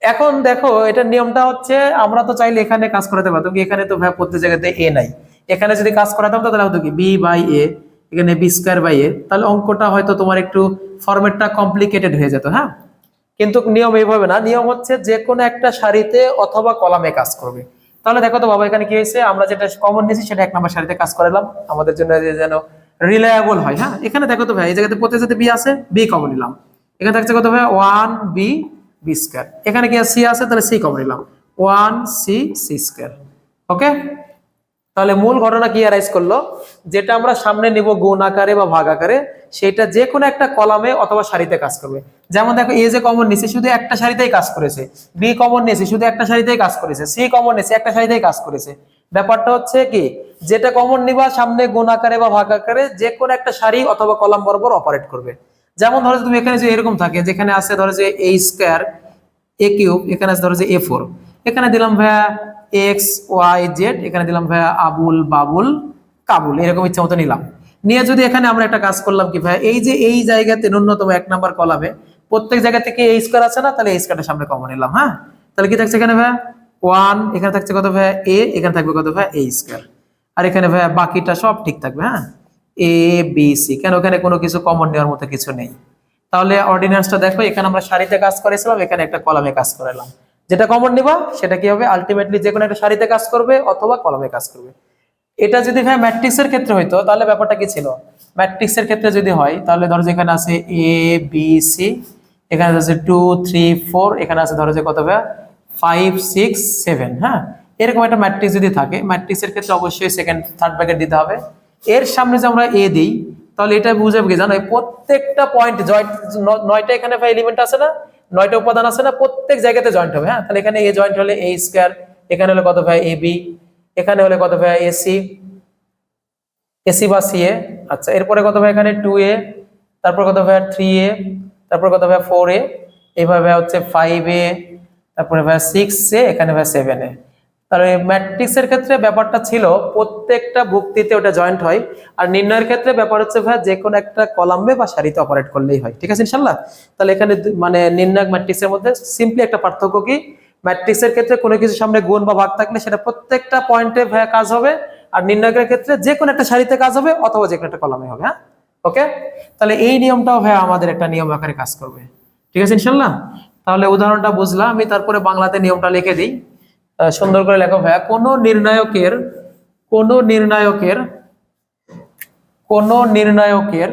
এখন দেখো এটার নিয়মটা হচ্ছে, আমরা তো চাইলে এখানে কাজ করাতে পারতাম কি, এখানে তো ভাই প্রত্যেক জায়গাতে a নাই, এখানে যদি কাজ করাতাম তাহলে হতো কি b/a, এখানে b²/a, তাহলে অঙ্কটা হয়তো তোমার একটু ফরম্যাটটা কমপ্লিকেটেড হয়ে যেত। হ্যাঁ, কিন্তু নিয়ম এইভাবে না, নিয়ম হচ্ছে যে কোনো একটা সারিতে অথবা কলামে কাজ করবে। তাহলে দেখো তো বাবা এখানে কি হয়েছে, আমরা যেটা কমন নিয়েছি সেটা 1 নম্বর সারিতে কাজ করালাম, আমাদের জন্য যেন রিলায়েবল হয়। হ্যাঁ, এখানে দেখো তো ভাই এই জায়গাতে প্রত্যেক জায়গাতে b আছে, b কমন নিলাম, এখানে থাকছে কত ভাই 1b b², এখানে কি c আছে, তাহলে c কমন নিলাম 1c c²। ওকে, তাহলে মূল ঘটনা কি অ্যারাইজ করলো, যেটা আমরা সামনে নিব গুণ আকারে বা ভাগ আকারে, সেটা যে কোনো একটা কলামে অথবা সারিতে কাজ করবে। যেমন দেখো এ যে কমন নিয়েছে শুধু একটা সারিতেই কাজ করেছে, বি কমন নিয়েছে শুধু একটা সারিতেই কাজ করেছে, সি কমন নিয়েছে একটা সারিতেই কাজ করেছে। ব্যাপারটা হচ্ছে কি, যেটা কমন নিবা সামনে গুণ আকারে বা ভাগ আকারে যে কোনো একটা সারি অথবা কলাম বরাবর অপারেট করবে। যেমন ধরো তুমি এখানে যে এরকম থাকে, যেখানে আছে ধরো যে a স্কয়ার a কিউব, এখানে আছে ধরো যে a4, এখানে দিলাম ভাইয়া x y z, এখানে দিলাম ভাইয়া আবুল বাবুল কাবুল, এরকম ইচ্ছা মতো নিলাম। নিয়ে যদি এখানে আমরা একটা কাজ করলাম কি ভাইয়া, এই যে এই জায়গাতে ন্যূনতম 1 নাম্বার কলামে প্রত্যেক জায়গা থেকে a স্কয়ার আছে না, তাহলে a স্কয়ারটা সামনে কমন নিলাম। হ্যাঁ, তাহলে কি থাকছে এখানে ভাইয়া 1, এখানে থাকছে কত ভাইয়া a, এখানে থাকবে কত ভাইয়া a স্কয়ার, আর এখানে ভাইয়া বাকিটা সব ঠিক থাকবে। হ্যাঁ, a b c, কেন ওখানে কোনো কিছু কমন নেওয়ার মতো কিছু নেই। তাহলে অর্ডিন্যান্সটা দেখো, এখানে আমরা সারিতে কাজ করেছিলাম, এখানে একটা কলামে কাজ করালাম। যেটা কমন নিবা সেটা কি হবে, আলটিমেটলি যে কোনো একটা সারিতে কাজ করবে অথবা কলামে কাজ করবে। এটা যদি ভাই ম্যাট্রিক্সের ক্ষেত্রে হইতো তাহলে ব্যাপারটা কি ছিল, ম্যাট্রিক্সের ক্ষেত্রে যদি হয় তাহলে ধরো যে এখানে আছে a b c, এখানে আছে 2 3 4, এখানে আছে ধরো যে কত ভাই 5 6 7। হ্যাঁ, এরকম একটা ম্যাট্রিক্স যদি থাকে, ম্যাট্রিক্সের ক্ষেত্রে অবশ্যই সেকেন্ড থার্ড ব্র্যাকেট দিতে হবে। এর সামনে যে আমরা a দিই, তাহলে এটা বুঝাবে কি জানো, প্রত্যেকটা পয়েন্ট জয়েন্ট, 9টা এখানে ভাই এলিমেন্ট আছে না, 9টা উপাদান আছে না, প্রত্যেক জায়গাতে জয়েন্ট হবে। হ্যাঁ, তাহলে এখানে a জয়েন্ট হলে a স্কয়ার, এখানে হলে কত ভাই ab, এখানে হলে কত ভাই ac, ac বা ca। আচ্ছা, এরপরে কত ভাই এখানে 2a, তারপর কত ভাই 3a, তারপর কত ভাই 4a, এইভাবে হচ্ছে 5a, তারপরে ভাই 6a, এখানে ভাই 7a। তাহলে ম্যাট্রিক্সের ক্ষেত্রে ব্যাপারটা ছিল প্রত্যেকটা ভুক্তিতে ওটা জয়েন্ট হয়, আর নির্ণয়ের ক্ষেত্রে ব্যাপার হচ্ছে ভাই যে কোনো একটা কলামে বা সারিতে অপারেট করলেই হয়। ঠিক আছে ইনশাআল্লাহ। তাহলে এখানে মানে নির্ণায়ক ম্যাট্রিক্সের মধ্যে সিম্পলি একটা পার্থক্য কি, ম্যাট্রিক্সের ক্ষেত্রে কোনো কিছু সামনে গুণ বা ভাগ থাকলে সেটা প্রত্যেকটা পয়েন্টে ভাই কাজ হবে, আর নির্ণায়কের ক্ষেত্রে যে কোনো একটা সারিতে কাজ হবে অথবা যে কোনো একটা কলামে হবে। হ্যাঁ, ওকে। তাহলে এই নিয়মটাও ভাই আমাদের একটা নিয়ম আকারে কাজ করবে। ঠিক আছে ইনশাআল্লাহ। তাহলে উদাহরণটা বুঝলাম, আমি তারপরে বাংলাতে নিয়মটা লিখে দিই। সুন্দর করে লেখো ভাইয়া, কোনো নির্ণায়কের কোন নির্ণায়কের কোন নির্ণায়কের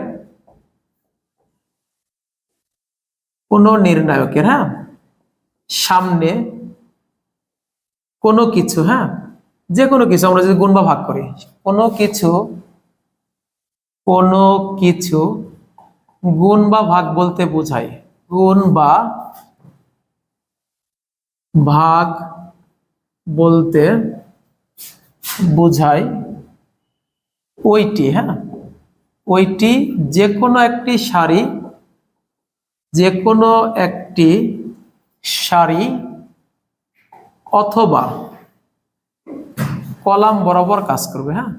কোন নির্ণায়কের হ্যাঁ সামনে কোনো কিছু, হ্যাঁ যে কোনো কিছু আমরা যদি গুণ বা ভাগ করি, কোনো কিছু গুণ বা ভাগ বলতে বোঝায়, গুণ বা ভাগ বলতে বোঝায় ওইটি, হ্যাঁ ওইটি যে কোনো একটি সারি, যে কোনো একটি সারি অথবা কলাম বরাবর কাজ করবে। হ্যাঁ,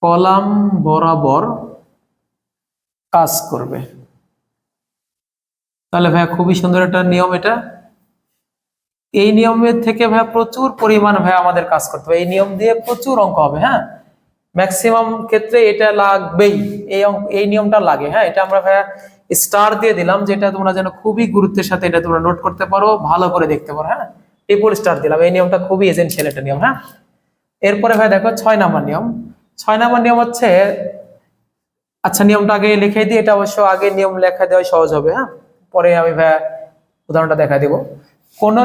কলাম বরাবর কাজ করবে। তাহলে ভাইয়া খুবই সুন্দর একটা নিয়ম এটা। এই নিয়মের থেকে ভাইয়া প্রচুর পরিমাণ ভাইয়া আমাদের কাজ করতে হবে, এই নিয়ম দিয়ে প্রচুর অঙ্ক হবে। হ্যাঁ, ম্যাক্সিমাম ক্ষেত্রে এটা লাগবেই, এই নিয়মটা লাগে। হ্যাঁ, এটা আমরা ভাইয়া স্টার দিয়ে দিলাম, যেটা তোমরা যেন খুবই গুরুত্বের সাথে এটা তোমরা নোট করতে পারো, ভালো করে দেখতে পারো। হ্যাঁ, ট্রিপল স্টার দিলাম, এই নিয়মটা খুবই এসেনশিয়াল একটা নিয়ম। হ্যাঁ, এরপরে ভাই দেখো 6 নাম্বার নিয়ম। 6 নাম্বার নিয়ম হচ্ছে, আচ্ছা নিয়মটা আগে লিখে দিই, এটা অবশ্য আগে নিয়ম লেখা দেওয়া সহজ হবে। হ্যাঁ, পরে আমি ভাইয়া উদাহরণটা দেখা দিব। কোন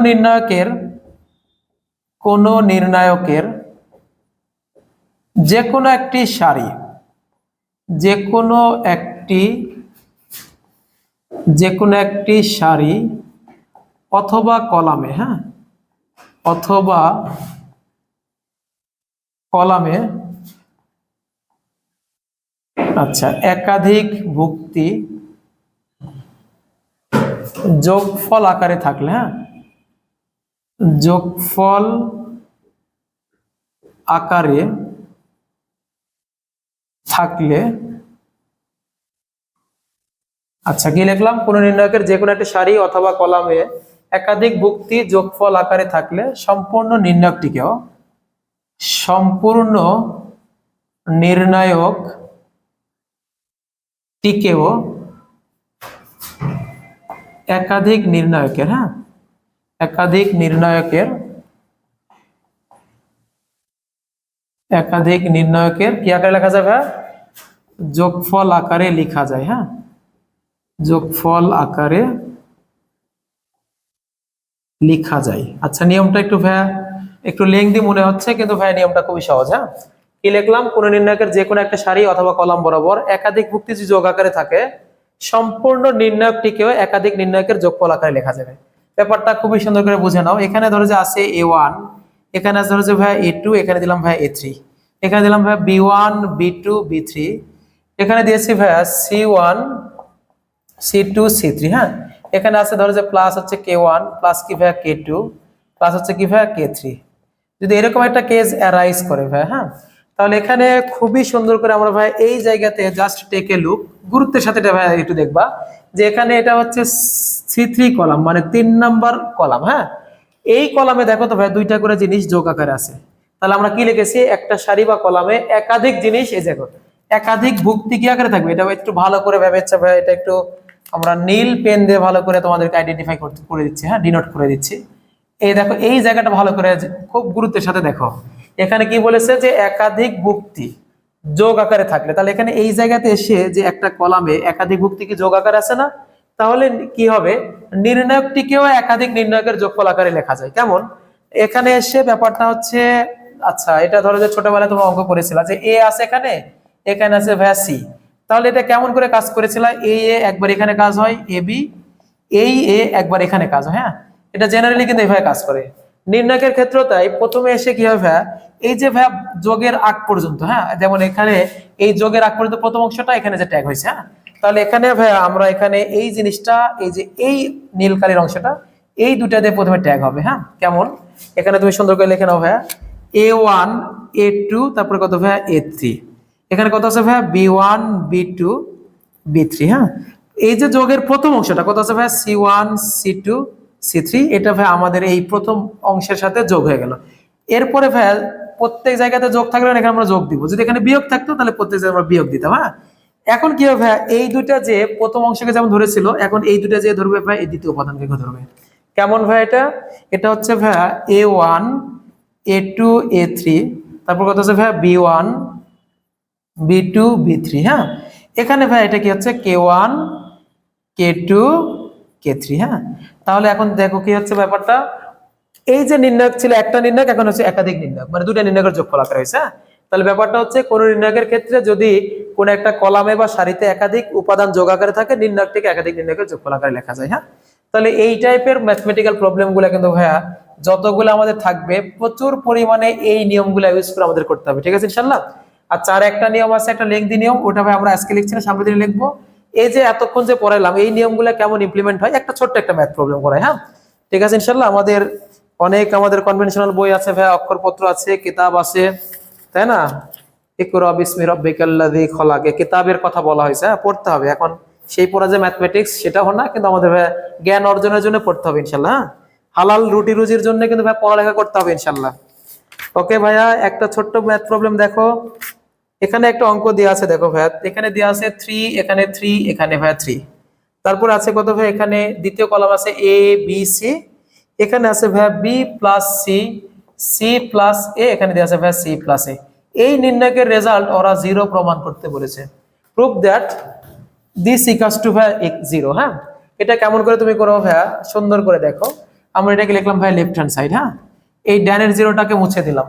নির্ণায়কের যে কোনো একটি সারি, যে কোনো একটি সারি অথবা কলামে, হ্যাঁ অথবা কলামে, আচ্ছা একাধিক ভুক্তি যোগফল আকারে থাকলে, হ্যাঁ যোগফল আকারে থাকলে, আচ্ছা কি লিখলাম, কোন নির্ণায়কের যে কোনো একটা সারি অথবা কলামে একাধিক ভুক্তি যোগফল আকারে থাকলে সম্পূর্ণ নির্ণায়কটিকেও একাধিক নির্ণায়কের, হ্যাঁ একাধিক নির্ণায়কের কি আকারে লেখা যাবে, যোগফল আকারে লেখা যায়। হ্যাঁ, যোগফল আকারে লেখা যায়। আচ্ছা নিয়মটা একটু ভাইয়া একটু লেংদি মনে হচ্ছে, কিন্তু ভাইয়া নিয়মটা খুবই সহজ। হ্যাঁ, কি লিখলাম, কোন নির্ণায়কের যে কোনো একটা সারি অথবা কলাম বরাবর একাধিক ভুক্তি যদি যোগ আকারে থাকে, সম্পূর্ণ নির্ণায়কটিকেও একাধিক নির্ণায়কের যোগফল আকারে লেখা যাবে। ব্যাপারটা খুবই সুন্দর করে বুঝে নাও। এখানে ধরো যে আছে A1, এখানে আছে ধরো যে ভাইয়া A2, এখানে দিলাম ভাইয়া A3, এখানে দিলাম ভাইয়া B1 B2 B3, এখানে দিয়েছি ভাইয়া C1 C2 C3। হ্যাঁ, এখানে আছে ধরো যে প্লাস হচ্ছে K1 প্লাস কি ভাইয়া K2 প্লাস হচ্ছে কি ভাইয়া K3। যদি এরকম একটা কেস অ্যারাইজ করে ভাই, হ্যাঁ তাহলে এখানে খুবই সুন্দর করে আমরা ভাই এই জায়গাতে জাস্ট টেক এ লুক, গুরুত্বের সাথে এটা ভাই একটু দেখবা যে এখানে এটা হচ্ছে C3 কলাম, মানে 3 নাম্বার কলাম। হ্যাঁ, এই কলামে দেখো তো ভাই দুইটা করে জিনিস যোগ আকারে আছে। তাহলে আমরা কি লিখেছি, একটা সারি বা কলামে একাধিক জিনিস, এই দেখো একাধিক ভুক্তি কি আকারে থাকবে, এটা একটু ভালো করে ভেবেছে ভাই, এটা একটু আমরা নীল পেন দিয়ে ভালো করে তোমাদেরকে আইডেন্টিফাই করে দিচ্ছি। হ্যাঁ, ডিনোট করে দিচ্ছি। এই দেখো এই জায়গাটা ভালো করে খুব গুরুত্বের সাথে দেখো, এখানে কি বলেছে যে একাধিক ভুক্তি যোগ আকারে থাকলে, তাহলে এখানে এই জায়গাতে এসে যে একটা কলামে একাধিক ভুক্তি কি যোগ আকারে আছে না, তাহলে কি হবে, নির্ণায়কটিকেও একাধিক নির্ণায়কের যোগফল আকারে লেখা যায়। কেমন, এখানে এসে ব্যাপারটা হচ্ছে, আচ্ছা এটা ধরো যে ছোটবেলায় তোমরা অঙ্ক করেছিলা যে এ আছে এখানে, এখানে আছে ভাইয়া সি, তাহলে এটা কেমন করে কাজ করেছিল, এ একবার এখানে কাজ হয়, এ বি এই এ একবার এখানে কাজ হয়। হ্যাঁ, এটা জেনারেলি কিন্তু এইভাবে কাজ করে। নির্ণায়কের ক্ষেত্রেও তাই, প্রথমে এসে কি হবে ভাইয়া, এই যে ভাইয়া যোগের আগ পর্যন্ত, হ্যাঁ যেমন এখানে এই যোগের আগ পর্যন্ত প্রথম অংশটা এখানে যে ট্যাগ হয়েছে, হ্যাঁ তাহলে এখানে ভাইয়া আমরা এখানে এই জিনিসটা, এই যে এই নীল কালির অংশটা, এই দুটা দিয়ে প্রথমে ট্যাগ হবে। হ্যাঁ, কেমন? এখানে তুমি সুন্দর করে লিখে নাও ভাইয়া A1 A2 তারপরে কত ভাইয়া A3, এখানে কত আছে ভাইয়া B1 B2 B3। হ্যাঁ, এই যে যোগের প্রথম অংশটা কত আছে ভাইয়া C1 C2 C3, এটা ভাইয়া আমাদের এই প্রথম অংশের সাথে যোগ হয়ে গেল। এরপরে ভাইয়া প্রত্যেক জায়গাতে যোগ থাকলে এখানে আমরা যোগ দিব, যদি এখানে বিয়োগ থাকতো তাহলে প্রত্যেক জায়গায় আমরা বিয়োগ দিতাম। হ্যাঁ, এখন কি হবে ভাইয়া, এই দুইটা যে প্রথম অংশকে যেমন ধরেছিল, এখন এই দুইটা যে ধরবে ভাই এই দ্বিতীয় উপাদানকে ধরবে। কেমন ভাই? এটা হচ্ছে ভাইয়া A1 A2 A3, তারপর কত আছে ভাইয়া B1 B2 B3। হ্যাঁ, এখানে ভাই এটা কি হচ্ছে K1 K2 K3। হ্যাঁ, তাহলে এখন দেখো কি হচ্ছে ব্যাপারটা, এই যে নির্ণায়ক ছিল একটা নির্ণায়ক, এখন হচ্ছে একাধিক নির্ণায়ক, মানে দুইটা নির্ণায়কের যোগফল আকারে হয়েছে। হ্যাঁ, তাহলে ব্যাপারটা হচ্ছে কোন নির্ণায়কের ক্ষেত্রে যদি কোন একটা কলামে বা সারিতে একাধিক উপাদান যোগ আকারে থাকে, নির্ণায়কটিকে একাধিক নির্ণায়কের যোগফল আকারে লেখা যায়। হ্যাঁ, তাহলে এই টাইপের ম্যাথমেটিক্যাল প্রবলেমগুলো কিন্তু ভাইয়া যতগুলো আমাদের থাকবে প্রচুর পরিমাণে এই নিয়মগুলো ইউজ করে আমাদের করতে হবে। ঠিক আছে ইনশাআল্লাহ। আচ্ছা, আর একটা নিয়ম আছে, একটা লেংথি নিয়ম, ওটা ভাই আমরা আজকে লিখছি না, সামনের দিনে লিখবো। এই যে এতক্ষণ যে পড়াইলাম এই নিয়মগুলো কেমন ইমপ্লিমেন্ট হয়, একটা ছোট্ট একটা ম্যাথ প্রবলেম করাই। হ্যাঁ, ঠিক আছে ইনশাআল্লাহ। আমাদের কনভেনশনাল বই আছে ভাই, অক্ষরপত্র আছে, কিতাব আছে, তাই না? ইকরা বিসমি রাব্বিকাল্লাযী খলাক, কিতাবের কথা বলা হয়েছে। হ্যাঁ, পড়তে হবে। এখন সেই পড়া যে ম্যাথমেটিক্স সেটা হয় না, কিন্তু আমাদের ভাই জ্ঞান অর্জনের জন্য পড়তে হবে ইনশাআল্লাহ। হ্যাঁ, হালাল রুটি রুজির জন্য কিন্তু ভাই পড়ালেখা করতে হবে ইনশাআল্লাহ। ওকে ভাইয়া, একটা ছোট্ট ম্যাথ প্রবলেম দেখো। এখানে একটা অঙ্ক দেওয়া আছে, দেখো ভাইয়া, এখানে দেওয়া আছে 3, এখানে 3, এখানে ভাইয়া 3, তারপর আছে কত ভাই, এখানে দ্বিতীয় কলাম আছে A B C, এখানে আছে ভাইয়া B plus C C plus A, এখানে দেওয়া আছে ভাইয়া C প্লাস A। এই নির্ণায়কের রেজাল্ট ওরা 0 প্রমাণ করতে বলেছে। Prove that this equals to ভাইয়া 0। হ্যাঁ, এটা কেমন করে তুমি করো ভাইয়া, সুন্দর করে দেখো। আমরা এটাকে লিখলাম ভাইয়া লেফট হ্যান্ড সাইড। হ্যাঁ, এই ডানের জিরোটাকে মুছে দিলাম।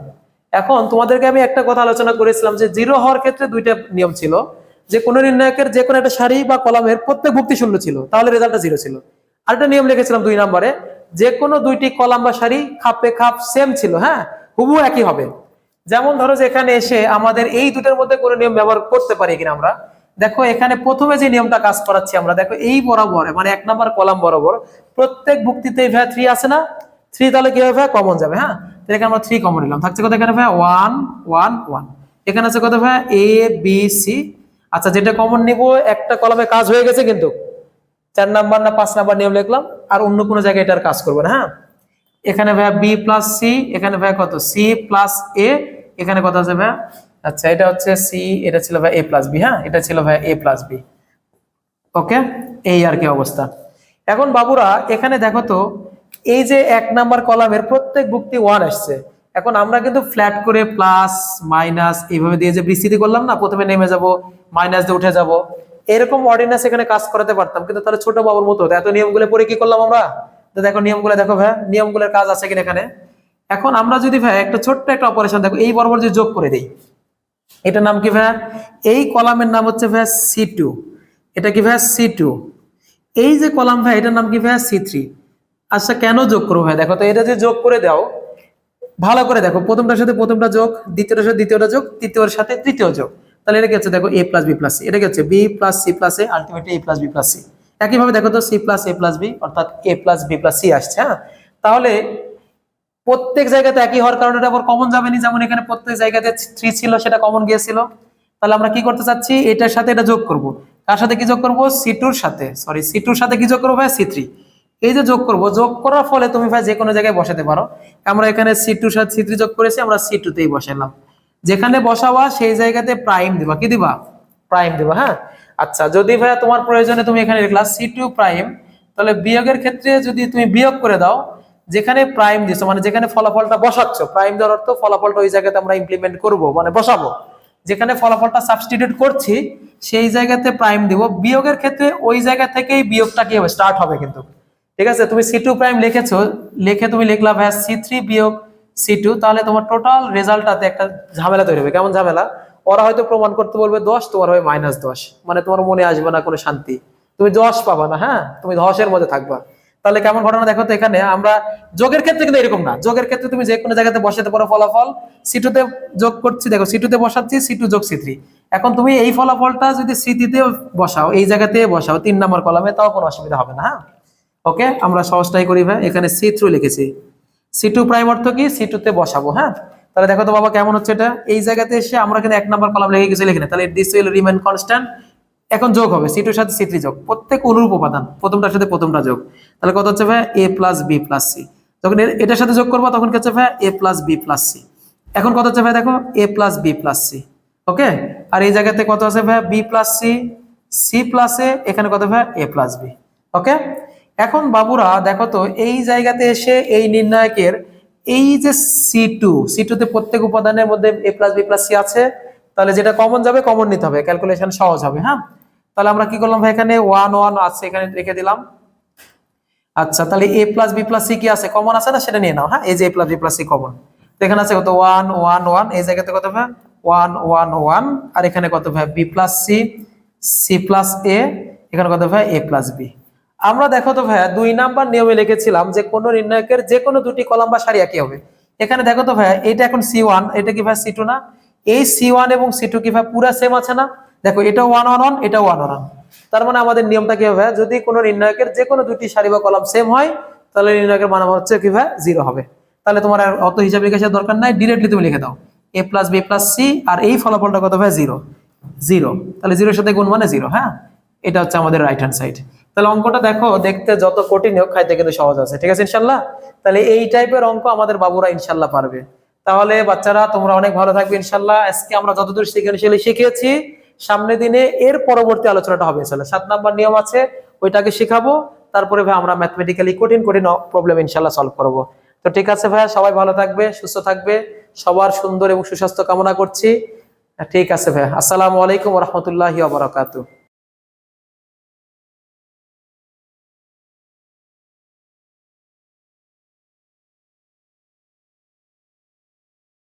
এখন তোমাদেরকে আমি একটা কথা আলোচনা করেছিলাম যে জিরো হওয়ার ক্ষেত্রে দুইটা নিয়ম ছিল, যে কোনো নির্ণায়কের যে কোনো একটা সারি বা কলামের প্রত্যেক ভুক্তি শূন্য ছিল, তাহলে রেজাল্টটা 0 ছিল। আরেকটা নিয়ম লিখেছিলাম 2 নম্বরে, যে কোনো দুইটি কলাম বা সারি খাপে খাপ সেম ছিল। হ্যাঁ, হুবহু একই হবে। যেমন ধরো যে এখানে এসে আমাদের এই দুটোর মধ্যে কোনো নিয়ম ব্যবহার করতে পারি কিনা আমরা দেখো। এখানে প্রথমে যে নিয়মটা কাজ করাচ্ছি আমরা, দেখো এই বরাবর মানে 1 নম্বর কলাম বরাবর প্রত্যেক ভুক্তিতে ভাইয়া 3 আছে না, 3 তাহলে কি হবে ভাইয়া, কমন যাবে। হ্যাঁ, তাহলে এখানে আমরা 3 কমন নিলাম, থাকছে কত এখানে ভাইয়া 1 1 1, এখানে আছে কত ভাইয়া A B C। আচ্ছা, যেটা কমন নিব একটা কলামে কাজ হয়ে গেছে, কিন্তু 4 নাম্বার না 5 নাম্বার নিয়ম লিখলাম, আর অন্য কোনো জায়গায় এটার কাজ করবে না। হ্যাঁ, এখানে ভাইয়া B প্লাস C, এখানে ভাইয়া কত C প্লাস A, এখানে কত আছে ভাইয়া, আচ্ছা এটা হচ্ছে C, এটা ছিল ভাইয়া A প্লাস B। হ্যাঁ, এটা ছিল ভাইয়া A প্লাস B। ওকে, এই আর কি অবস্থা। এখন বাবুরা এখানে দেখো তো, এই যে 1 নাম্বার কলামের প্রত্যেক ভুক্তি 1 আসছে। এখন আমরা কিন্তু ফ্ল্যাট করে প্লাস মাইনাস এইভাবে দিয়ে যে বিস্তৃতি করলাম না, প্রথমে নেমে যাব, মাইনাস দিয়ে উঠে যাব, এরকম অর্ডিনান্স এখানে কাজ করাতে পারতাম, কিন্তু তাহলে ছোট বাবুর মতো হতো। এত নিয়মগুলো পড়ে কি করলাম আমরা? তো দেখো নিয়মগুলো দেখো ভাই, নিয়মগুলোর কাজ আছে কিনা এখানে। এখন আমরা যদি ভাই একটা ছোট্ট একটা অপারেশন দেখো, এই বরাবর যে যোগ করে দেই, এটার নাম কি ভাই? এই কলামের নাম হচ্ছে ভাই C2, এটা কি ভাই C2। এই যে কলাম ভাই এটার নাম কি ভাই C3। আচ্ছা, কেন যোগ করবো ভাই? দেখো তো, এটা যে যোগ করে দাও, ভালো করে দেখো, প্রথমটার সাথে প্রথমটা যোগ, দ্বিতীয়টার সাথে দ্বিতীয়টা যোগ, তৃতীয়টার সাথে তৃতীয় যোগ, তাহলে এটা কি হচ্ছে দেখো A plus B plus C, এটা কি হচ্ছে B plus C plus A, ultimately A plus B plus C। একইভাবে দেখো তো C plus A plus B অর্থাৎ A plus B plus C আসছে। হ্যাঁ, তাহলে প্রত্যেক জায়গাতে একই হওয়ার কারণে এটা আবার কমন যাবে না, যেমন এখানে প্রত্যেক জায়গাতে 3 ছিল সেটা কমন গিয়েছিল। তাহলে আমরা কি করতে চাচ্ছি, এটার সাথে এটা যোগ করব। কার সাথে কি যোগ করব? C2 এর সাথে, সরি C2 এর সাথে কি যোগ করব ভাই? C3। এই যে যোগ করব, যোগ করার ফলে তুমি ভাই যে কোনো জায়গায় বসাতে পারো। আমরা এখানে C2 এর সাথে C3 যোগ করেছি, আমরা C2 তেই বসালাম। যেখানে বসাবা সেই জায়গাতে প্রাইম দিবা, কি দিবা? প্রাইম দিবা। হ্যাঁ, আচ্ছা, যদি ভাই তোমার প্রয়োজনে তুমি এখানে লিখলা C2 প্রাইম, তাহলে বিয়োগের ক্ষেত্রে যদি তুমি বিয়োগ করে দাও, যেখানে প্রাইম দিছো মানে যেখানে ফলাফলটা বসাচ্ছ, প্রাইম দেওয়ার অর্থ ফলাফলটা ওই জায়গাতে আমরা ইমপ্লিমেন্ট করব, মানে বসাবো। যেখানে ফলাফলটা সাবস্টিটিউট করছি সেই জায়গাতে প্রাইম দিব। বিয়োগের ক্ষেত্রে ওই জায়গা থেকেই বিয়োগটা কি হবে? স্টার্ট হবে কিন্তু। ঠিক আছে, তুমি C2 প্রাইম লিখেছো, লিখে তুমি লিখলা ভাই C3 বিয়োগ C2, তাহলে তোমার টোটাল রেজাল্টটাতে একটা ঝামেলা তৈরি হবে। কেমন ঝামেলা? ওরা হয়তো প্রমাণ করতে বলবে 10, তোমার হবে -10, মানে তোমার মনে আসবে না কোনো শান্তি, তুমি 10 পাবা না। হ্যাঁ, তুমি 10-এর মধ্যে থাকবা। তাহলে কেমন ঘটনা দেখো তো, এখানে আমরা যোগের ক্ষেত্রে কিন্তু এরকম না। যোগের ক্ষেত্রে তুমি যে কোনো জায়গাতে বসাতে পারো ফলাফল। C2 তে যোগ করছি, দেখো C2 তে বসাচ্ছি C2 যোগ C3। এখন তুমি এই ফলাফলটা যদি C3 তে বসাও, এই জায়গাতে বসাও 3 নম্বর কলামে, তাও কোনো অসুবিধা হবে না। হ্যাঁ, ওকে, আমরা সহজটাই করি ভাই, এখানে C3 লিখেছি। C2 প্রাইম অর্থ কি, C2 তে বসাবো। হ্যাঁ, তাহলে দেখো তো বাবা কেমন হচ্ছে এটা, এই জায়গাতে এসে আমরা কিন্তু 1 নাম্বার কলাম লিখে কিছু লিখি না, তাহলে দিস উইল রিমেইন কনস্ট্যান্ট। এখন যোগ হবে C2 এর সাথে C3 যোগ, প্রত্যেক অনুরূপ উপাদান, প্রথমটার সাথে প্রথমটা যোগ। তাহলে কত হচ্ছে ভাই, A plus B plus C। যখন এটার সাথে যোগ করবো তখন কি হচ্ছে ভাই, A plus B plus C। এখন কত হচ্ছে ভাই, দেখো A plus B plus C। ওকে, আর এই জায়গাতে কত আছে ভাই, B plus C, C plus A, এখানে কত ভাই, A প্লাস B। ওকে, এখন বাবুরা দেখো তো এই জায়গাতে এসে এই নির্ণায়কের এই যে C2 তে প্রত্যেক উপাদানের মধ্যে A plus B plus C আছে, তাহলে যেটা কমন যাবে কমন নিতে হবে, ক্যালকুলেশন সহজ হবে। হ্যাঁ, তাহলে আমরা কি করলাম ভাই, এখানে 1 1 আছে, এখানে রেখে দিলাম। আচ্ছা, তাহলে A plus B plus C কি আছে, কমন আছে না, সেটা নিয়ে নাও। হ্যাঁ, এই যে A plus B plus C common, তো এখানে আছে কত 1 1 1, এই জায়গাতে কত ভাই 1 1 1, আর এখানে কত ভাই B plus C, C plus A, এখানে কত ভাই A প্লাস B। আমরা দেখো তো ভাইয়া 2 নাম্বার নিয়মে লিখেছিলাম যে কোন নির্ণায়কের যে কোনো দুটি কলাম বা সারি একই হবে। এখানে দেখো তো ভাইয়া, এটা এখন C1, এটা কি ভাই C2 না, এই C1 এবং C2 কি ভাই পুরা সেম আছে না, দেখো এটা 1 1 1, এটা 1 1 1। তার মানে আমাদের নিয়মটা কি হবে, যদি কোনো নির্ণায়কের যে কোনো দুটি সারি বা কলাম সেম হয়, তাহলে নির্ণায়কের মান হচ্ছে কি ভাই 0 হবে। তাহলে তোমার আর অত হিসাব নিকাশের দরকার নাই, ডিরেক্টলি তুমি লিখে দাও A plus B plus C, আর এই ফলাফলটা কত ভাই 0 0, তাহলে 0 এর সাথে গুণ মানে 0। হ্যাঁ, এটা হচ্ছে আমাদের রাইট হ্যান্ড সাইড। তাহলে অঙ্কটা দেখো, দেখতে যত কঠিন হোক খাইতে কিন্তু সহজ আছে, ঠিক আছে ইনশাল্লাহ। তাহলে এই টাইপের অঙ্ক আমাদের বাবুরা ইনশাল্লাহ পারবে। তাহলে বাচ্চারা তোমরা অনেক ভালো থাকবে ইনশাল্লাহ। আজকে আমরা যতদূর শিখেছি, সামনে দিনে এর পরবর্তী আলোচনাটা হবে ইনশাল্লাহ। 7 নাম্বার নিয়ম আছে, ওইটাকে শিখাবো, তারপরে ভাই আমরা ম্যাথমেটিক্যালি কঠিন কঠিন প্রবলেম ইনশাল্লাহ সলভ করবো। তো ঠিক আছে ভাইয়া, সবাই ভালো থাকবে, সুস্থ থাকবে, সবার সুন্দর এবং সুস্বাস্থ্য কামনা করছি। ঠিক আছে ভাইয়া, আসসালামু আলাইকুম ওয়া রাহমাতুল্লাহি ওয়া বারাকাতুহু।